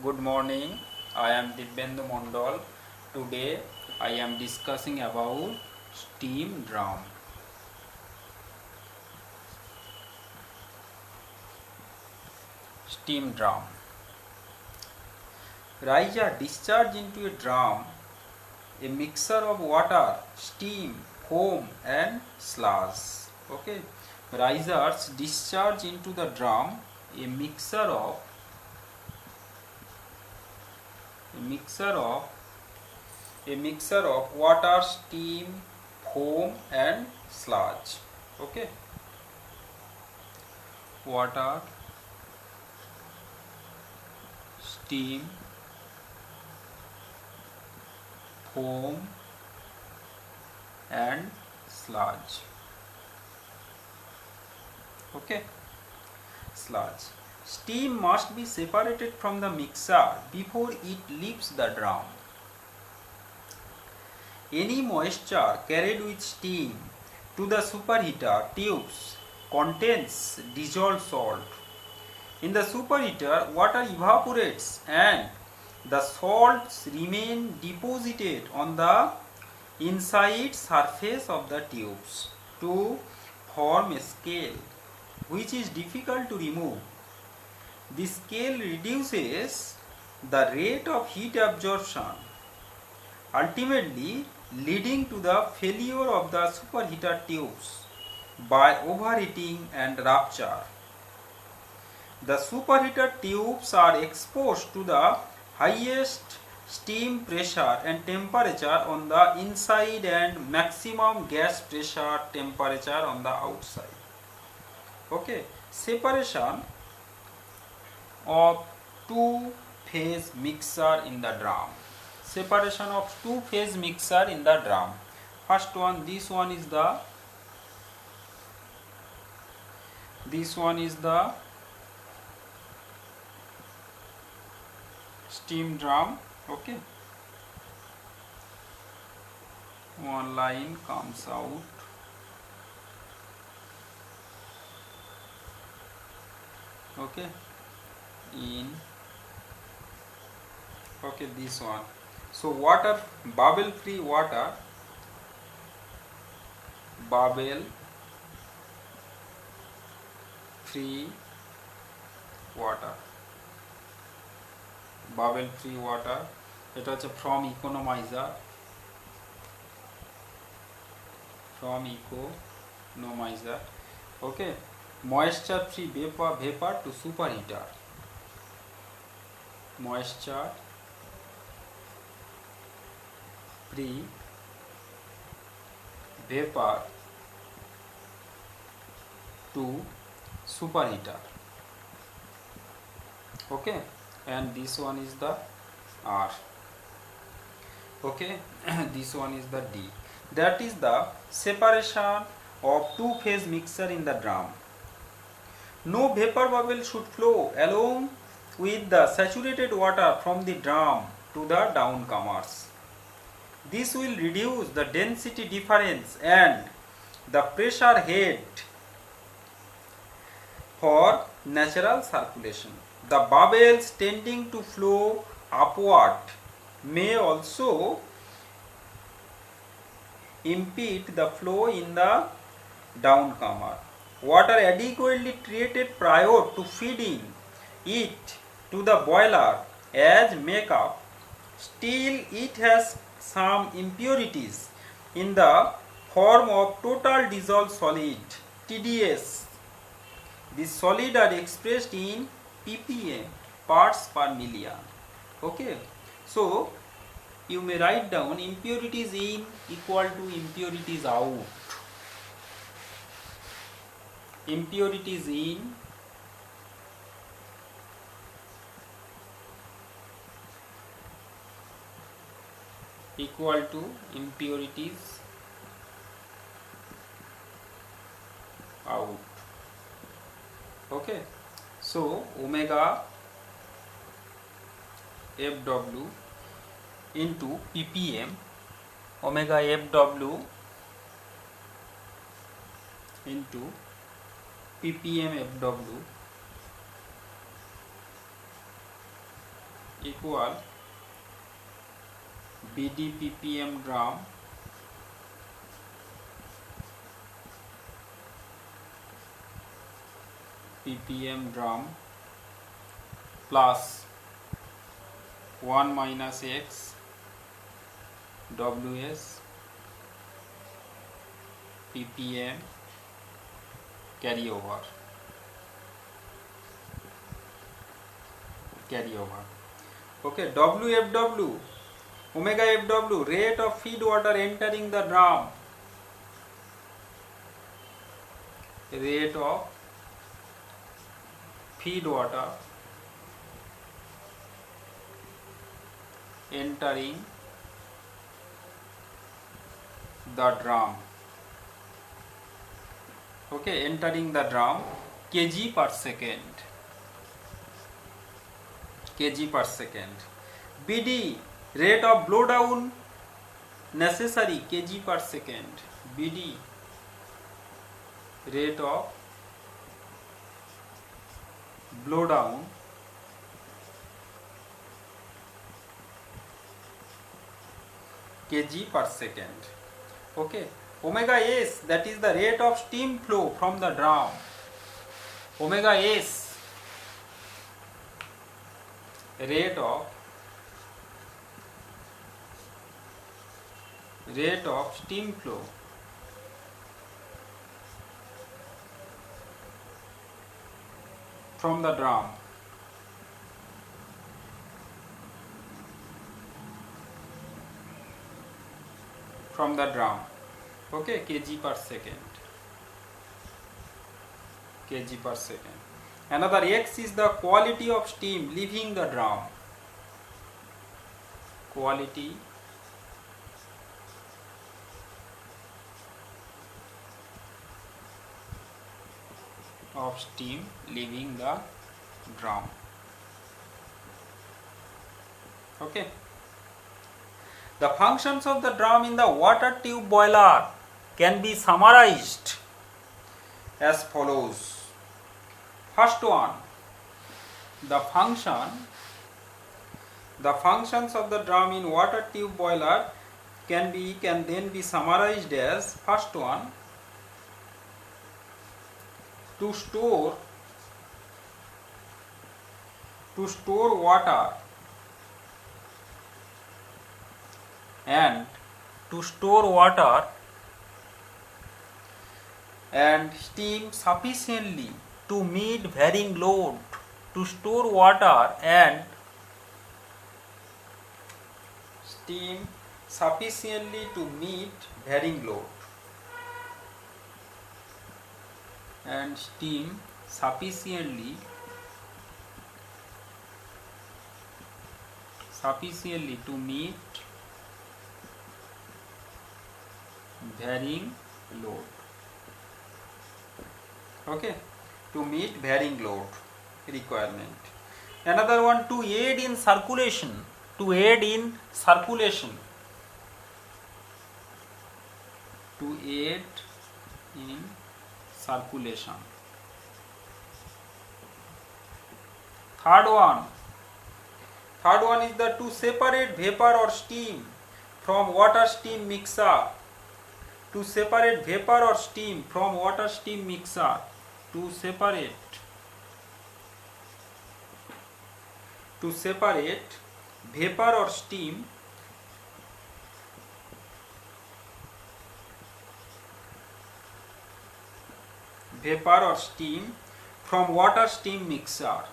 Good morning. I am Dibyendu Mondal. Today I am discussing about steam drum. Steam drum. Riser discharge into a drum a mixture of water, steam, foam and sludge. Okay. Risers discharge into the drum a mixture of water, steam, foam and sludge. Okay. Water, steam, foam and sludge. Okay. Sludge. Steam must be separated from the mixer before it leaves the drum. Any moisture carried with steam to the superheater tubes contains dissolved salt. In the superheater, water evaporates and the salts remain deposited on the inside surface of the tubes to form a scale, which is difficult to remove. This scale reduces the rate of heat absorption, ultimately leading to the failure of the superheater tubes by overheating and rupture. The superheater tubes are exposed to the highest steam pressure and temperature on the inside and maximum gas pressure temperature on the outside. Okay, separation of two-phase mixer in the drum. Separation of two-phase mixer in the drum. First one, this one is the steam drum. Okay, one line comes out. Okay, this one. So water, bubble free water, bubble free water, এটা হচ্ছে from economizer, okay. Moisture free vapor to superheater, moisture free vapor to superheater. Okay, and this one is the R. Okay, this one is the D. That is the separation of two-phase mixer in the drum. No vapor bubble should flow along with the saturated water from the drum to the downcomers. This will reduce the density difference and the pressure head for natural circulation. The bubbles tending to flow upward may also impede the flow in the downcomer. Water adequately treated prior to feeding it to the boiler as makeup, still it has some impurities in the form of total dissolved solid, TDS. These solid are expressed in ppm, parts per million. Okay, so you may write down impurities in equal to impurities out. Impurities in equal to impurities out. Okay, so omega Fw into ppm, omega Fw into ppm Fw equal BD ppm drum plus 1 minus x ws ppm carryover. Okay, WFW, omega FW, rate of feed water entering the drum. Rate of feed water entering the drum. Okay, entering the drum, kg per second. BD, rate of blow down necessary, kg per second. BD, rate of blow down kg per second. Okay, omega s, that is the rate of steam flow from the drum. Omega s, rate of steam flow from the drum. Okay, kg per second. Another x is the quality of steam leaving the drum. Quality of steam leaving the drum. Okay. The functions of the drum in the water tube boiler can be summarized as follows. First one, the functions of the drum in water tube boiler can then be summarized as: first one, to store water and steam sufficiently to meet varying load. To store water and steam sufficiently to meet varying load. And steam sufficiently to meet varying load. Okay, to meet varying load requirement. Another one, to aid in circulation. Third one is the to separate vapor or steam from water steam mixer. To separate vapor or steam from water steam mixer. To separate vapor or steam from water steam mixer.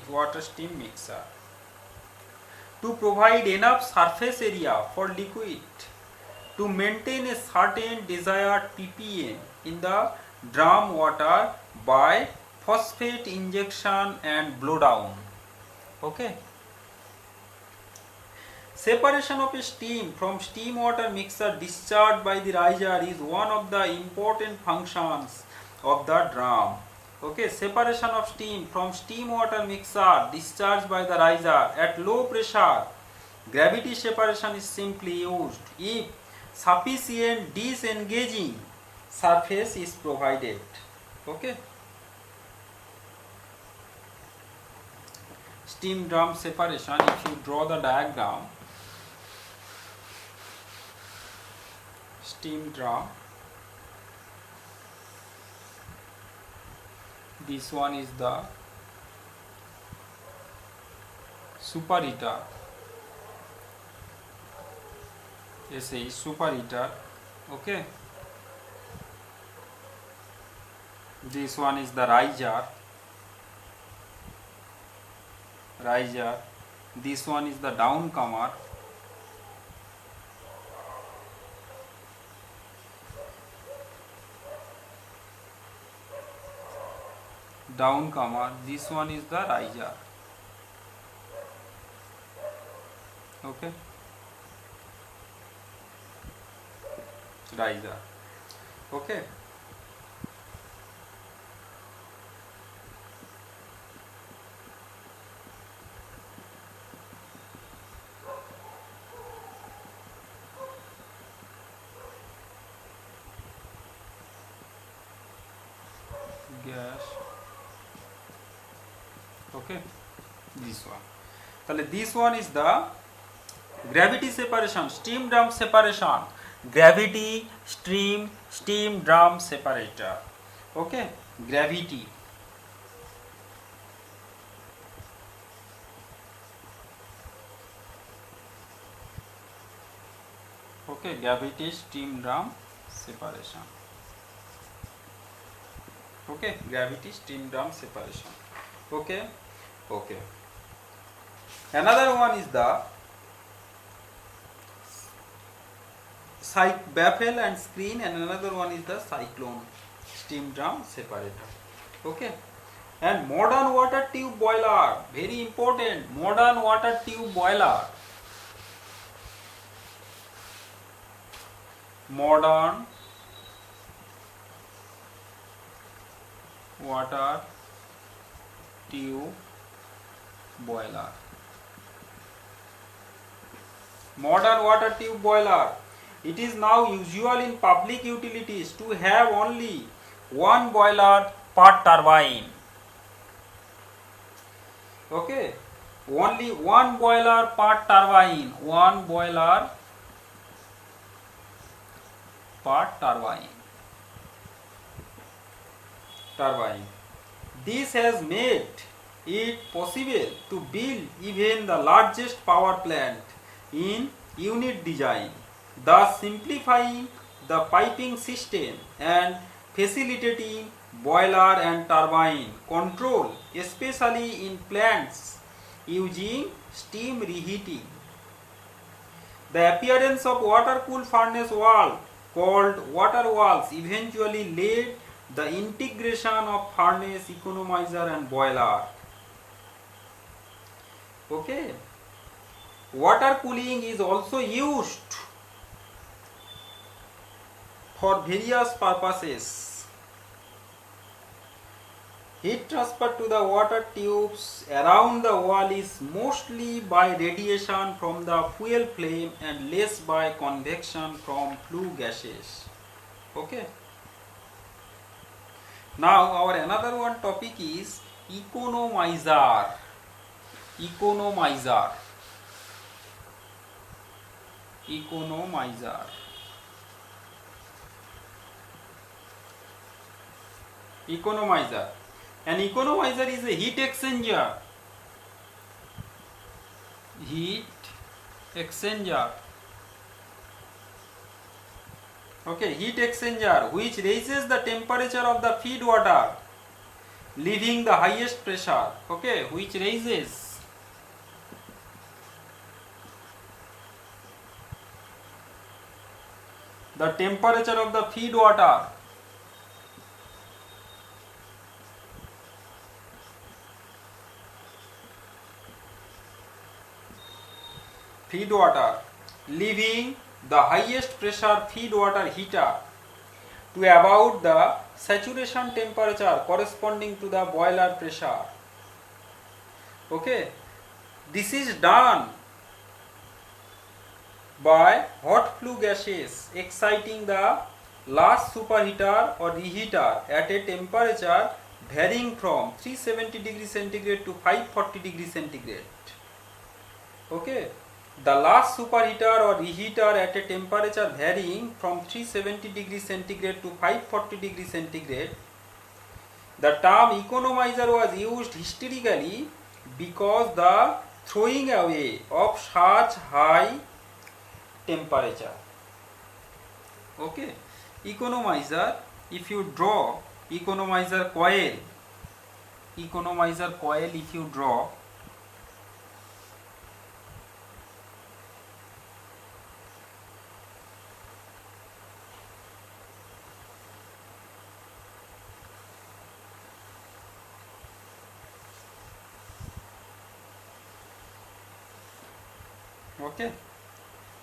Water steam mixer. To provide enough surface area for liquid to maintain a certain desired ppm in the drum water by phosphate injection and blowdown. Okay. Separation of steam from steam water mixer discharged by the riser is one of the important functions of the drum. Okay, separation of steam from steam water mixer discharged by the riser at low pressure Gravity separation is simply used if sufficient disengaging surface is provided. Okay. Steam drum separation, if you draw the diagram, steam drum, this one is the superheater, this is superheater, okay. This one is the riser, this one is the downcomer, this one is the riser, okay, riser, okay. Gas, okay, this one. So this one is the gravity separation, steam drum separation, gravity steam drum separator, okay, gravity. Okay, gravity steam drum separation. Okay, gravity steam drum separation. Okay, okay. Another one is the baffle and screen, and another one is the cyclone steam drum separator. Okay, and modern water tube boiler, very important, modern water tube boiler. Modern water tube boiler. Modern water tube boiler. It is now usual in public utilities to have only one boiler per turbine. Okay, only one boiler per turbine. One boiler per turbine. This has made it possible to build even the largest power plant in unit design, thus simplifying the piping system and facilitating boiler and turbine control, especially in plants using steam reheating. The appearance of water-cooled furnace valve called water valves eventually led the integration of furnace, economizer and boiler. Okay. Water cooling is also used for various purposes. Heat transfer to the water tubes around the wall is mostly by radiation from the fuel flame and less by convection from flue gases. Okay. Now our another one topic is economizer. Economizer. Economizer. Economizer. An economizer is a heat exchanger. Heat exchanger. Okay, heat exchanger which raises the temperature of the feed water, leaving the highest pressure. Okay, which raises the temperature of the feed water, leaving the highest pressure feed water heater to about the saturation temperature corresponding to the boiler pressure. Okay, this is done by hot flue gases exciting the last superheater or reheater at a temperature varying from 370 degrees centigrade to 540 degrees centigrade. Okay, the last superheater or reheater at a temperature varying from 370 degrees centigrade to 540 degrees centigrade. The term economizer was used historically because the throwing away of such high temperature. Okay, economizer, if you draw economizer coil if you draw, okay,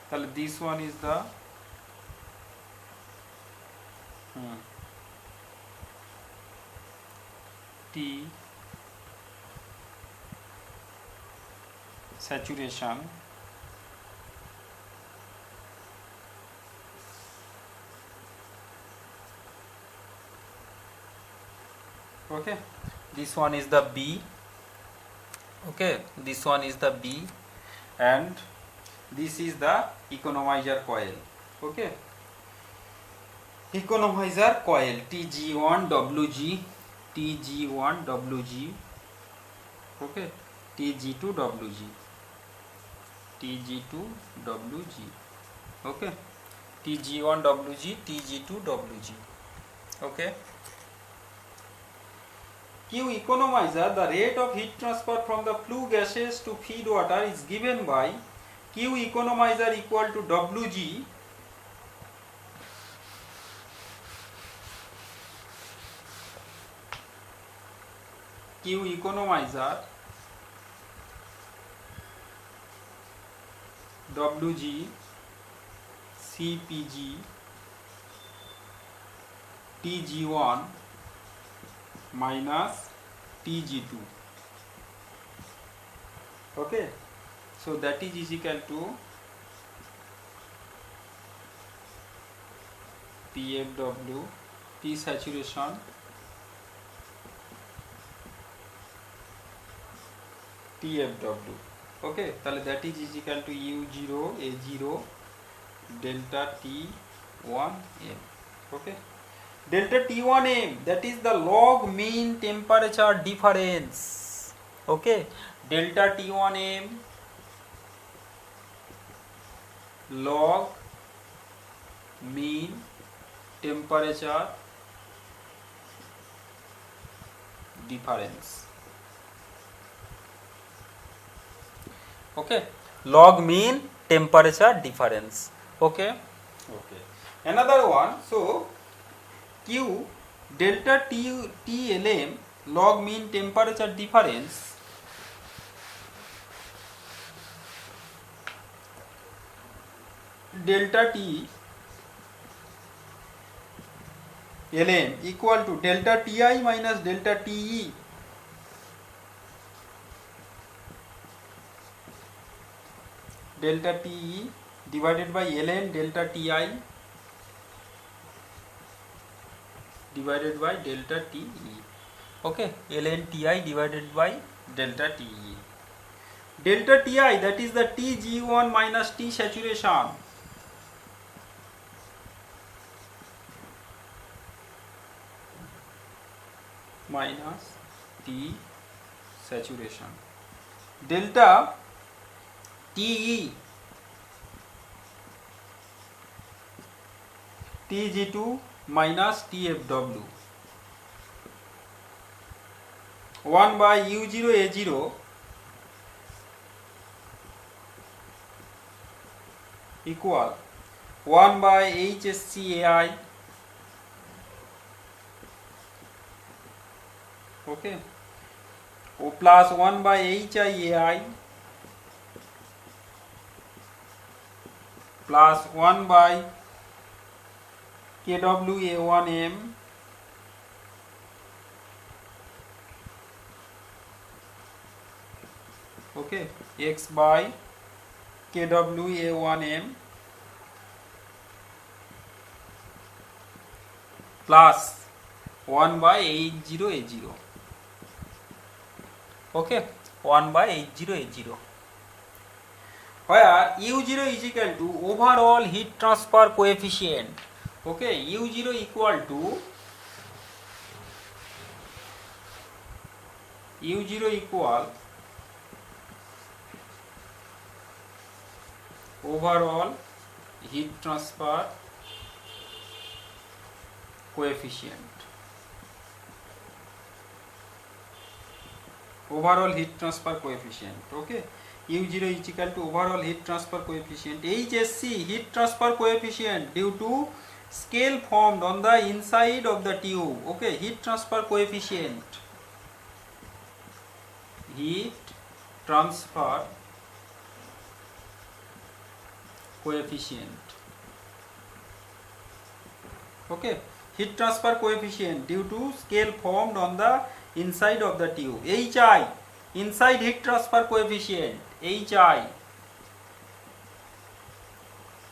so this one is the T saturation, okay, this one is the B, okay, this one is the B, and this is the economizer coil. Okay, economizer coil TG1WG, TG1WG, okay, TG2WG, TG2WG, okay, TG1WG, TG2WG, okay. Q economizer, the rate of heat transfer from the flue gases to feed water is given by Q economizer equal to WG Q economizer WG CPG TG1 minus TG2. Okay, so that is equal to PFW, P saturation, TFW. Okay, that is equal to U0 A0 delta T1M. Okay, delta T1M, that is the log mean temperature difference. Okay, delta T1M log mean temperature difference. Okay, log mean temperature difference. Okay, okay, another one. So Q delta TLM log mean temperature difference delta T LM equal to delta Ti minus delta Te, delta Te divided by ln delta Ti divided by delta Te. Okay, ln Ti divided by delta Te. Delta Ti, that is the Tg1 minus T saturation, minus T saturation. Delta Te Tg2 minus TFW, 1 by U0 A0 equal 1 by HSC AI, okay, O plus 1 by HI AI plus 1 by KWA1M okay, X by KWA1M plus 1 by H0A0. Okay, 1 by H0A0, where U0 is equal to overall heat transfer coefficient. Okay, U0 equal to overall heat transfer coefficient. Overall heat transfer coefficient. Okay, U0 is equal to overall heat transfer coefficient. HSC, heat transfer coefficient, due to scale formed on the inside of the tube. Okay, heat transfer coefficient. Heat transfer coefficient. Okay, heat transfer coefficient due to scale formed on the inside of the tube. HI, inside heat transfer coefficient. HI,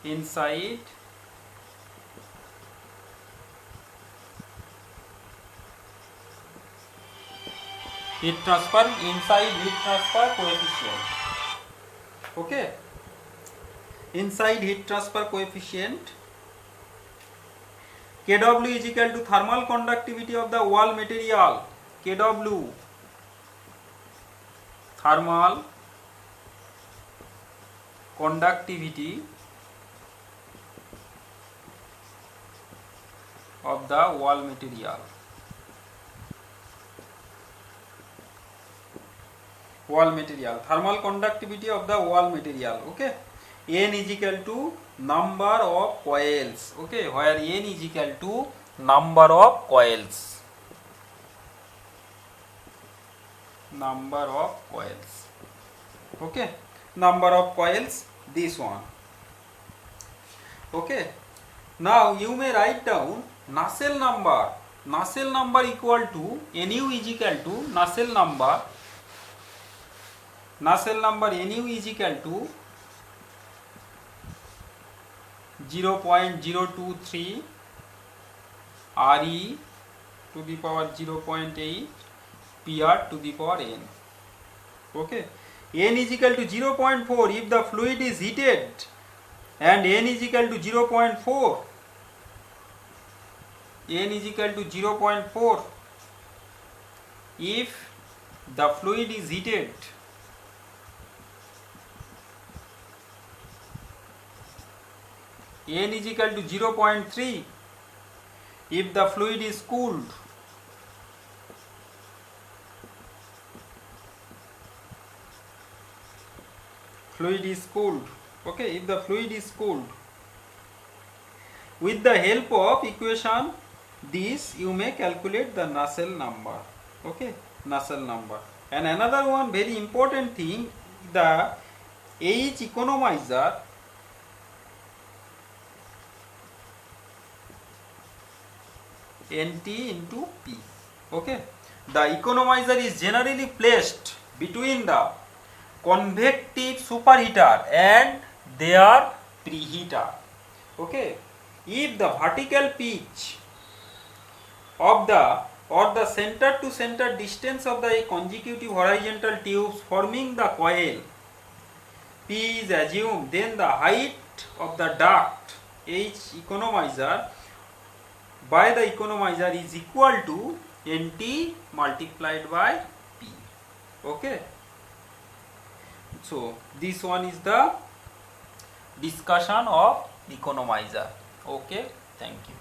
inside heat transfer coefficient. Okay, inside heat transfer coefficient. Kw is equal to thermal conductivity of the wall material. Kw, thermal conductivity of the wall material. Thermal conductivity of the wall material. Okay, N is equal to number of coils. Okay, where N is equal to number of coils. Okay, number of coils, this one. Okay, now you may write down Nusselt number. Nusselt number equal to Nu is equal to Nusselt number. Nusselt number Nu is equal to 0.023 Re to the power 0.8 Pr to the power n. Okay, n is equal to 0.4 if the fluid is heated, and n is equal to 0.4. N is equal to 0.4 if the fluid is heated. N is equal to 0.3 if the fluid is cooled. Okay, if the fluid is cooled. With the help of equation this, you may calculate the Nusselt number. Okay, Nusselt number. And another one very important thing, the H economizer Nt into P. Okay, the economizer is generally placed between the convective superheater and their preheater. Okay, if the vertical pitch of the center to center distance of the consecutive horizontal tubes forming the coil P is assumed, then the height of the duct H economizer by the economizer is equal to Nt multiplied by P. Okay, so this one is the discussion of economizer. Okay, thank you.